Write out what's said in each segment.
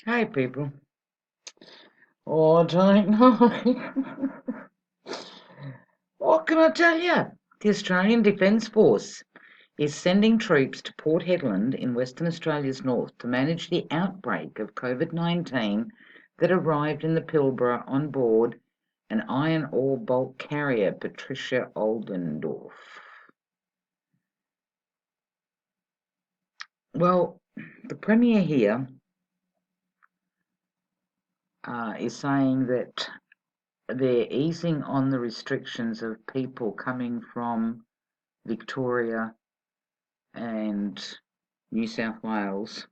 Hey people. Oh, I don't know. What can I tell you? The Australian Defence Force is sending troops to Port Hedland in Western Australia's north to manage the outbreak of COVID-19 that arrived in the Pilbara on board an iron ore bulk carrier, Patricia Oldendorf. Well, the Premier here is saying that they're easing on the restrictions of people coming from Victoria and New South Wales.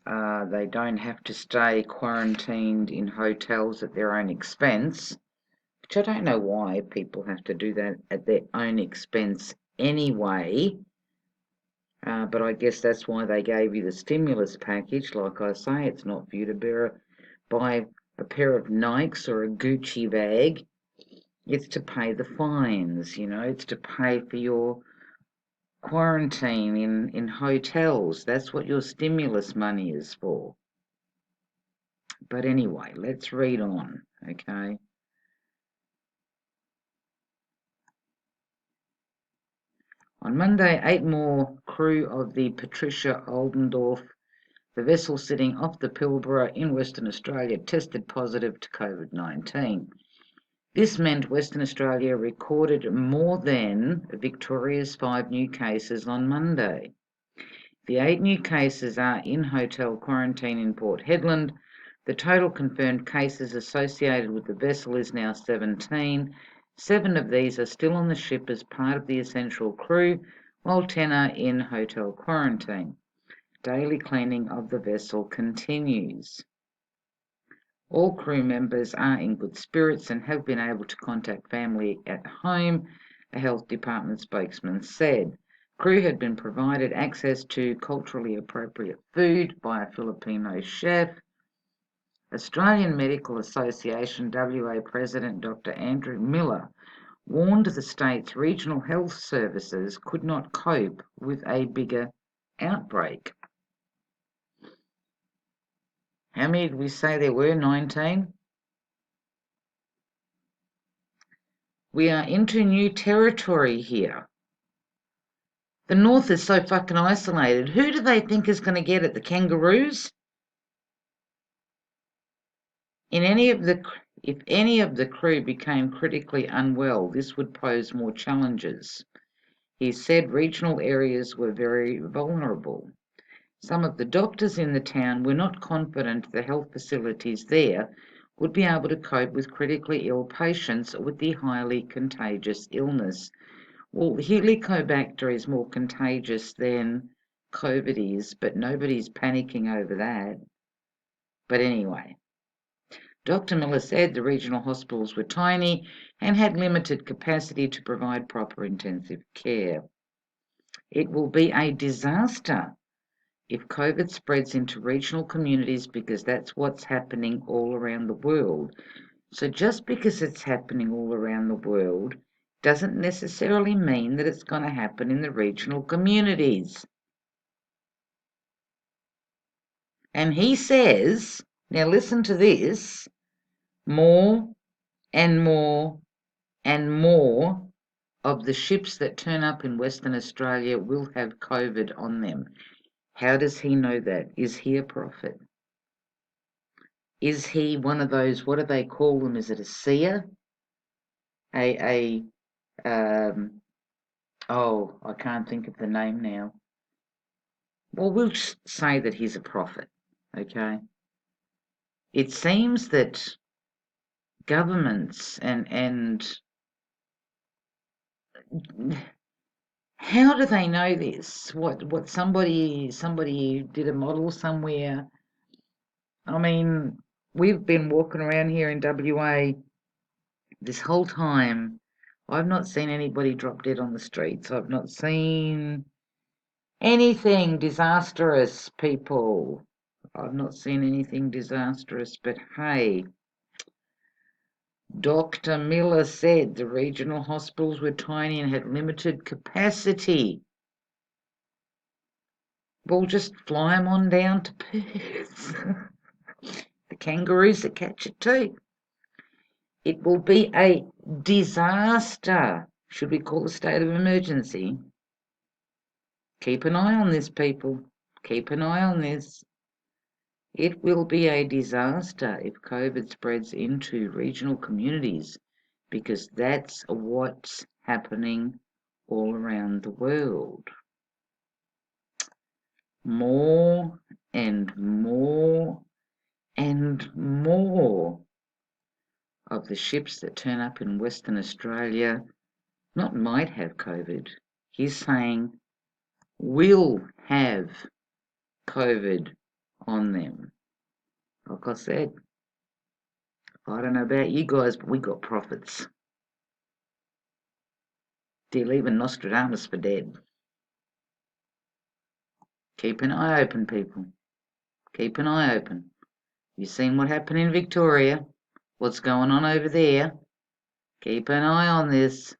They don't have to stay quarantined in hotels at their own expense, which I don't know why people have to do that at their own expense anyway. But I guess that's why they gave you the stimulus package. Like I say, it's not for you to buy a pair of Nikes or a Gucci bag. It's to pay the fines, it's to pay for your quarantine in hotels. That's what your stimulus money is for. But anyway, let's read on, okay? On Monday, 8 more crew of the Patricia Oldendorf, the vessel sitting off the Pilbara in Western Australia, tested positive to COVID-19. This meant Western Australia recorded more than Victoria's 5 new cases on Monday. The 8 new cases are in hotel quarantine in Port Hedland. The total confirmed cases associated with the vessel is now 17. 7 of these are still on the ship as part of the essential crew, while 10 are in hotel quarantine. Daily cleaning of the vessel continues. All crew members are in good spirits and have been able to contact family at home, a health department spokesman said. Crew had been provided access to culturally appropriate food by a Filipino chef. Australian Medical Association WA President Dr. Andrew Miller warned the state's regional health services could not cope with a bigger outbreak. How many did we say there were? 19? We are into new territory here. The north is so fucking isolated. Who do they think is going to get it? The kangaroos? If any of the crew became critically unwell, this would pose more challenges. He said regional areas were very vulnerable. Some of the doctors in the town were not confident the health facilities there would be able to cope with critically ill patients with the highly contagious illness. Well, Helicobacter is more contagious than COVID is, but nobody's panicking over that. But anyway, Dr. Miller said the regional hospitals were tiny and had limited capacity to provide proper intensive care. It will be a disaster if COVID spreads into regional communities because that's what's happening all around the world. So just because it's happening all around the world doesn't necessarily mean that it's going to happen in the regional communities. And he says, now listen to this, more and more and more of the ships that turn up in Western Australia will have COVID on them. How does he know that? Is he a prophet? Is he one of those, what do they call them? Is it a seer? I can't think of the name now. Well, we'll say that he's a prophet, okay? It seems that governments and how do they know this? What somebody did a model somewhere. I mean, we've been walking around here in WA this whole time. I've not seen anybody drop dead on the streets. I've not seen anything disastrous, people. I've not seen anything disastrous, but hey, Dr. Miller said the regional hospitals were tiny and had limited capacity. We'll just fly them on down to Perth. The kangaroos that catch it too. It will be a disaster. Should we call a state of emergency? Keep an eye on this, people. Keep an eye on this. It will be a disaster if COVID spreads into regional communities, because that's what's happening all around the world. More and more and more of the ships that turn up in Western Australia not might have COVID. He's saying will have COVID on them. Like I said, I don't know about you guys, but we got prophets. They're leaving Nostradamus for dead. Keep an eye open, people. Keep an eye open. You seen what happened in Victoria? What's going on over there? Keep an eye on this.